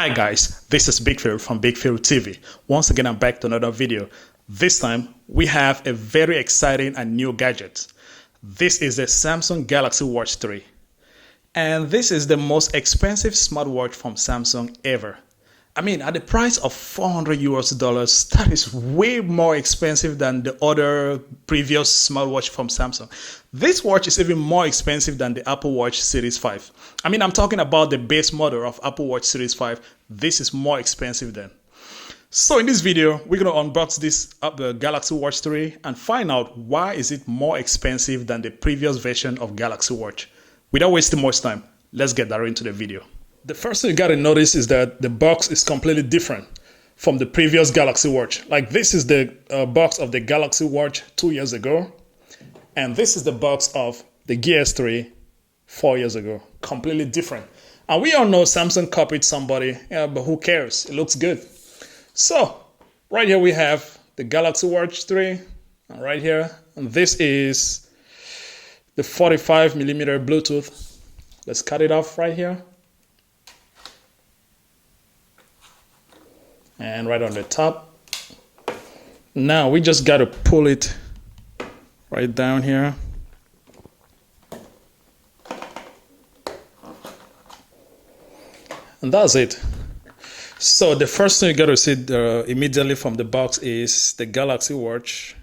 Hi guys, this is Big Phil from Big Phil TV. Once again, I'm back to another video. This time, we have a very exciting and new gadget. This is the Samsung Galaxy Watch 3. And this is the most expensive smartwatch from Samsung ever. I mean, at the price of $400 that is way more expensive than the other previous smartwatch from Samsung. This watch is even more expensive than the Apple Watch Series 5. I mean, I'm talking about the base model of Apple Watch Series 5. This is more expensive than. So in this video, we're going to unbox this Galaxy Watch 3 and find out why is it more expensive than the previous version of Galaxy Watch. Without wasting much time, let's get right into the video. The first thing you got to notice is that the box is completely different from the previous Galaxy Watch. Like this is the box of the Galaxy Watch 2 years ago. And this is the box of the Gear S3 4 years ago. Completely different. And we all know Samsung copied somebody, but who cares? It looks good. So right here we have the Galaxy Watch 3. And right here. And this is the 45mm Bluetooth. Let's cut it off right here. And right on the top. Now we just got to pull it right down here. And that's it. So the first thing you got to see immediately from the box is the Galaxy Watch.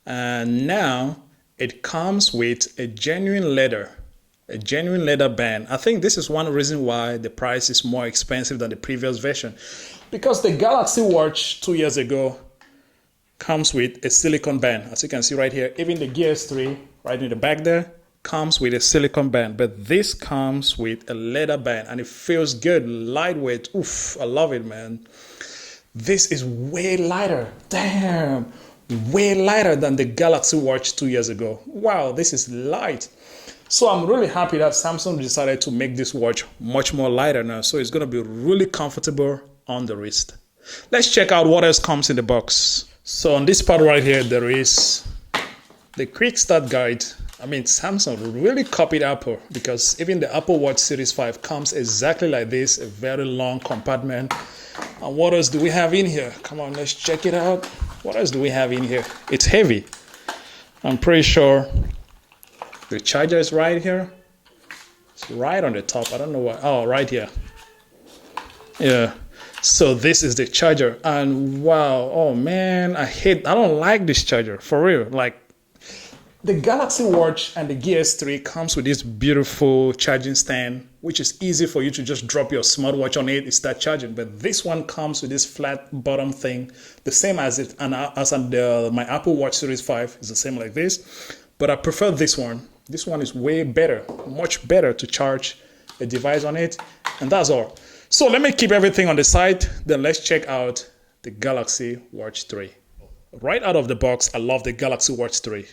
And now it comes with a genuine leather band. I think this is one reason why the price is more expensive than the previous version. Because the Galaxy Watch 2 years ago comes with a silicone band. As you can see right here, even the Gear S3 right in the back there comes with a silicone band. But this comes with a leather band and it feels good, lightweight. Oof, I love it, man. This is way lighter. Damn, way lighter than the Galaxy Watch 2 years ago. Wow, this is light. So I'm really happy that Samsung decided to make this watch much more lighter now. So it's going to be really comfortable on the wrist. Let's check out what else comes in the box. So on this part right here, there is the quick start guide. I mean, Samsung really copied Apple because even the Apple Watch Series 5 comes exactly like this, a very long compartment. And what else do we have in here? Come on, let's check it out. What else do we have in here? It's heavy. I'm pretty sure the charger is right here. It's right on the top. I don't know why. Oh, right here. Yeah. So this is the charger. And wow. Oh man, I don't like this charger. For real. Like the Galaxy Watch and the Gear S3 comes with this beautiful charging stand, which is easy for you to just drop your smartwatch on it and start charging. But this one comes with this flat bottom thing, the same as it and my Apple Watch Series 5 is the same like this. But I prefer this one. This one is way better, much better to charge a device on it. And that's all. So let me keep everything on the side. Then let's check out the Galaxy Watch 3. Right out of the box, I love the Galaxy Watch 3.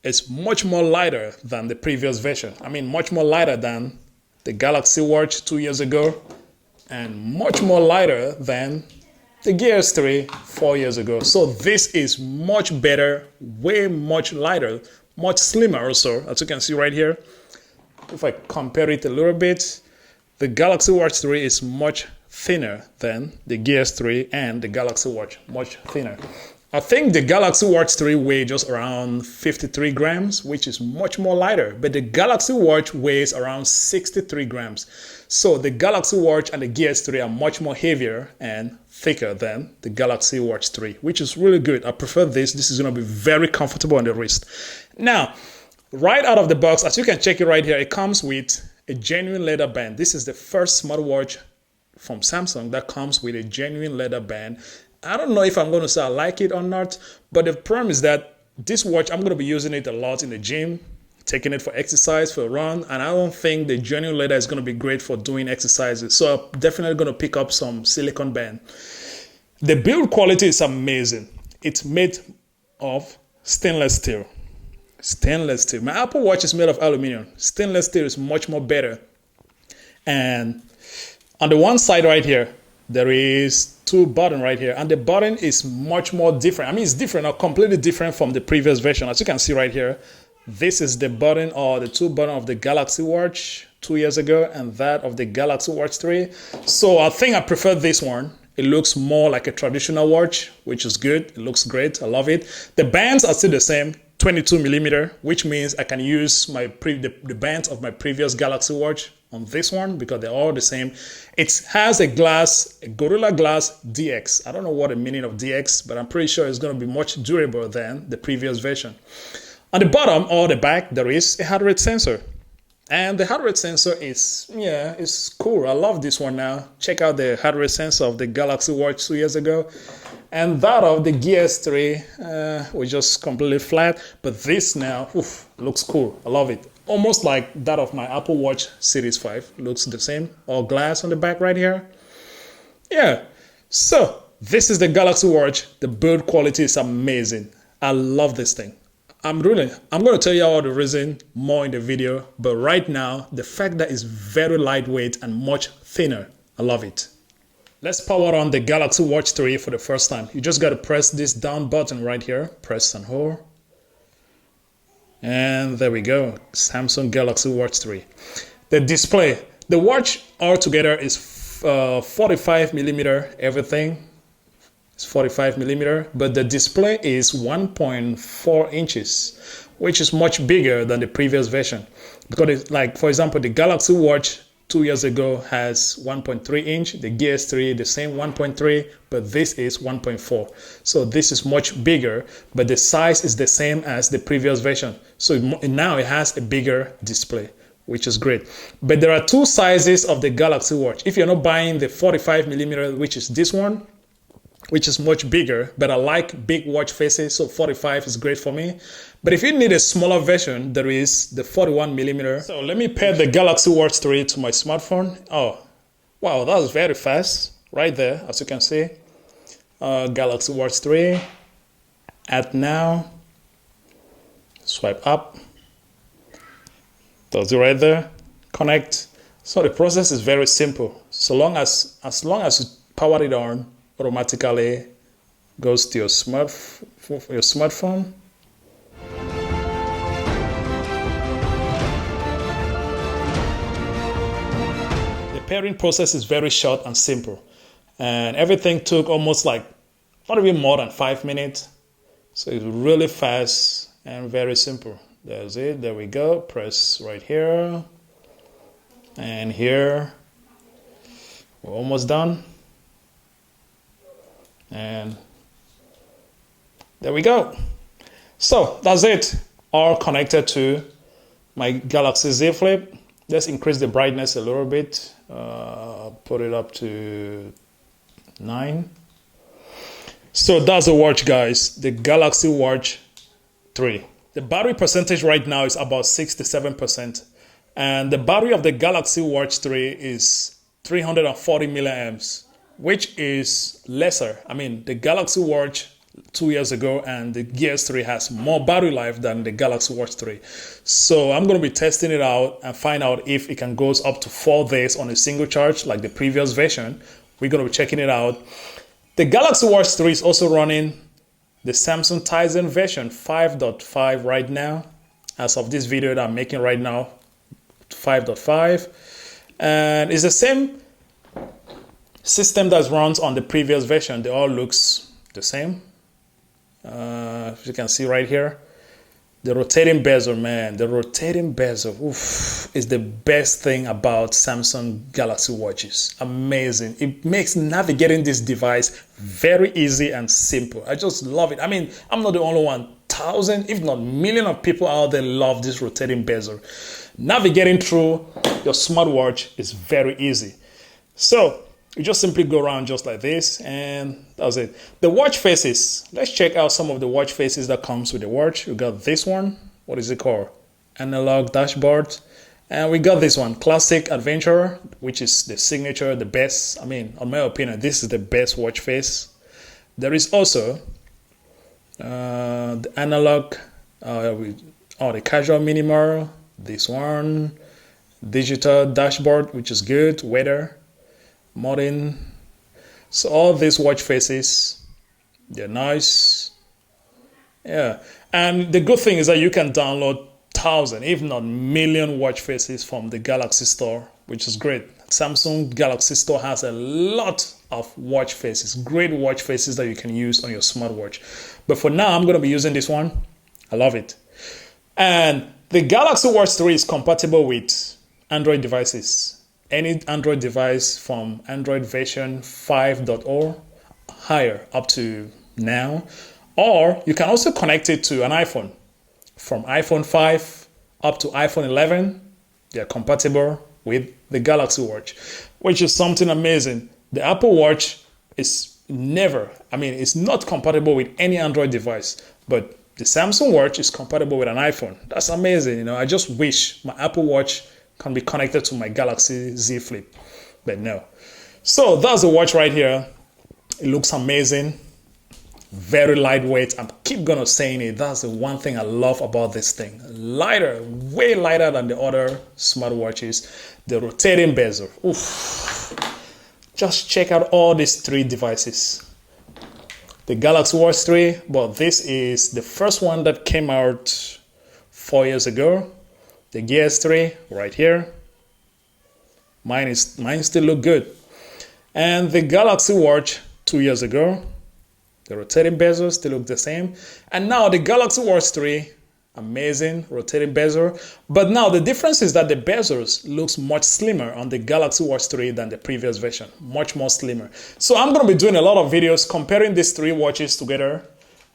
It's much more lighter than the previous version. I mean, much more lighter than the Galaxy Watch 2 years ago. And much more lighter than the Gear S3 4 years ago. So this is much better, way much lighter, much slimmer also, as you can see right here. If I compare it a little bit, the Galaxy Watch 3 is much thinner than the Gear S3 and the Galaxy Watch, much thinner. I think the Galaxy Watch 3 weighs just around 53 grams, which is much more lighter. But the Galaxy Watch weighs around 63 grams. So the Galaxy Watch and the Gear S3 are much more heavier and thicker than the Galaxy Watch 3, which is really good. I prefer this. This is going to be very comfortable on the wrist. Now, right out of the box, as you can check it right here, it comes with a genuine leather band. This is the first smartwatch from Samsung that comes with a genuine leather band. I don't know if I'm going to say I like it or not, but the problem is that this watch, I'm going to be using it a lot in the gym, taking it for exercise, for a run, and I don't think the genuine leather is going to be great for doing exercises. So I'm definitely going to pick up some silicone band. The build quality is amazing. It's made of stainless steel. Stainless steel. My Apple Watch is made of aluminum. Stainless steel is much more better. And on the one side right here, there is two buttons right here. And the button is much more different. I mean, it's different or completely different from the previous version. As you can see right here, this is the button or the two button of the Galaxy Watch 2 years ago and that of the Galaxy Watch 3. So I think I prefer this one. It looks more like a traditional watch, which is good. It looks great. I love it. The bands are still the same, 22 millimeter, which means I can use the bands of my previous Galaxy Watch on this one because they're all the same. It has a Gorilla Glass DX. I don't know what the meaning of DX, but I'm pretty sure it's going to be much durable than the previous version. On the bottom or the back, there is a heart rate sensor. And the heart rate sensor it's cool. I love this one now. Check out the heart rate sensor of the Galaxy Watch 2 years ago. And that of the Gear S3 was just completely flat. But this now, looks cool. I love it. Almost like that of my Apple Watch Series 5. Looks the same. All glass on the back right here. Yeah. So, this is the Galaxy Watch. The build quality is amazing. I love this thing. I'm going to tell you all the reason more in the video, but right now, the fact that it's very lightweight and much thinner, I love it. Let's power on the Galaxy Watch 3 for the first time. You just got to press this down button right here, press and hold. And there we go, Samsung Galaxy Watch 3. The display, the watch altogether is 45 millimeter, everything. 45 millimeter, but the display is 1.4 inches, which is much bigger than the previous version. Because it's like, for example, the Galaxy Watch 2 years ago has 1.3 inch, the Gear S3 the same 1.3, but this is 1.4. So this is much bigger, but the size is the same as the previous version. So now it has a bigger display, which is great. But there are two sizes of the Galaxy Watch. If you're not buying the 45 millimeter, which is this one, which is much bigger, but I like big watch faces, so 45 is great for me. But if you need a smaller version, there is the 41 millimeter. So let me pair the Galaxy Watch 3 to my smartphone. Oh, wow, that was very fast right there, as you can see. Galaxy Watch 3, add now, swipe up, does it right there, connect. So the process is very simple. So as long as you power it on, automatically goes to your smartphone. The pairing process is very short and simple, and everything took almost like not even more than 5 minutes. So it's really fast and very simple. There's it. There we go. Press right here and here. We're almost done. And there we go. So that's it. All connected to my Galaxy Z Flip. Let's increase the brightness a little bit. Put it up to 9. So that's the watch, guys. The Galaxy Watch 3. The battery percentage right now is about 67%. And the battery of the Galaxy Watch 3 is 340 milliamps. Which is lesser. I mean, the Galaxy Watch 2 years ago and the Gear S3 has more battery life than the Galaxy Watch 3. So I'm going to be testing it out and find out if it can go up to 4 days on a single charge like the previous version. We're going to be checking it out. The Galaxy Watch 3 is also running the Samsung Tizen version 5.5 right now. As of this video that I'm making right now, 5.5. And it's the same system that runs on the previous version. They all looks the same. If you can see right here, the rotating bezel, man, the rotating bezel, is the best thing about Samsung Galaxy watches. Amazing. It makes navigating this device very easy and simple. I just love it. I mean, I'm not the only one. Thousand, if not million of people out there love this rotating bezel. Navigating through your smartwatch is very easy. So you just simply go around just like this, and that's it. The watch faces. Let's check out some of the watch faces that comes with the watch. We got this one. What is it called? Analog dashboard. And we got this one, Classic Adventurer, which is the signature, the best. I mean, in my opinion, this is the best watch face. There is also the analog, the casual minimal. This one, digital dashboard, which is good. Weather. Modern. So all these watch faces, they're nice. Yeah, and the good thing is that you can download thousand, if not million watch faces from the Galaxy Store, which is great. Samsung Galaxy Store has a lot of watch faces, great watch faces that you can use on your smartwatch. But for now, I'm going to be using this one. I love it. And the Galaxy Watch 3 is compatible with Android devices. Any Android device from Android version 5.0 higher up to now. Or you can also connect it to an iPhone. From iPhone 5 up to iPhone 11, they're compatible with the Galaxy Watch, which is something amazing. The Apple Watch is it's not compatible with any Android device, but the Samsung Watch is compatible with an iPhone. That's amazing. I just wish my Apple Watch can be connected to my Galaxy Z Flip, but no. So that's the watch right here. It looks amazing. Very lightweight. I keep gonna saying it. That's the one thing I love about this thing. Lighter, way lighter than the other smartwatches. The rotating bezel. Oof. Just check out all these three devices. The Galaxy Watch 3, but this is the first one that came out 4 years ago. The Gear S3 right here. Mine still look good. And the Galaxy Watch 2 years ago. The rotating bezels still look the same. And now the Galaxy Watch 3, amazing rotating bezel. But now the difference is that the bezels looks much slimmer on the Galaxy Watch 3 than the previous version. Much more slimmer. So I'm going to be doing a lot of videos comparing these three watches together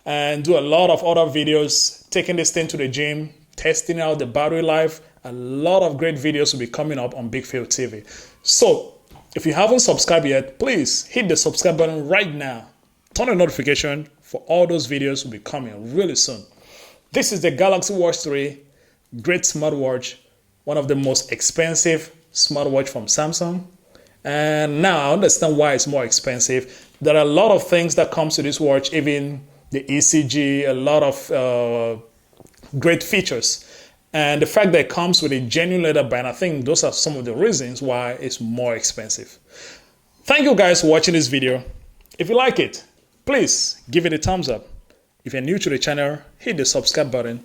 and do a lot of other videos, taking this thing to the gym, testing out the battery life. A lot of great videos will be coming up on Big Phil TV. So if you haven't subscribed yet, please hit the subscribe button right now. Turn on notification for all those videos will be coming really soon. This is the Galaxy Watch 3, great smartwatch, one of the most expensive smartwatch from Samsung. And now I understand why it's more expensive. There are a lot of things that comes to this watch, even the ECG, a lot of great features. And the fact that it comes with a genuine leather band, I think those are some of the reasons why it's more expensive. Thank you guys for watching this video. If you like it, please give it a thumbs up. If you're new to the channel, hit the subscribe button.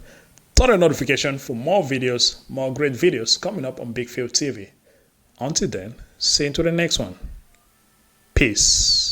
Turn on notification for more videos, more great videos coming up on Big Phil TV. Until then, see you to the next one. Peace.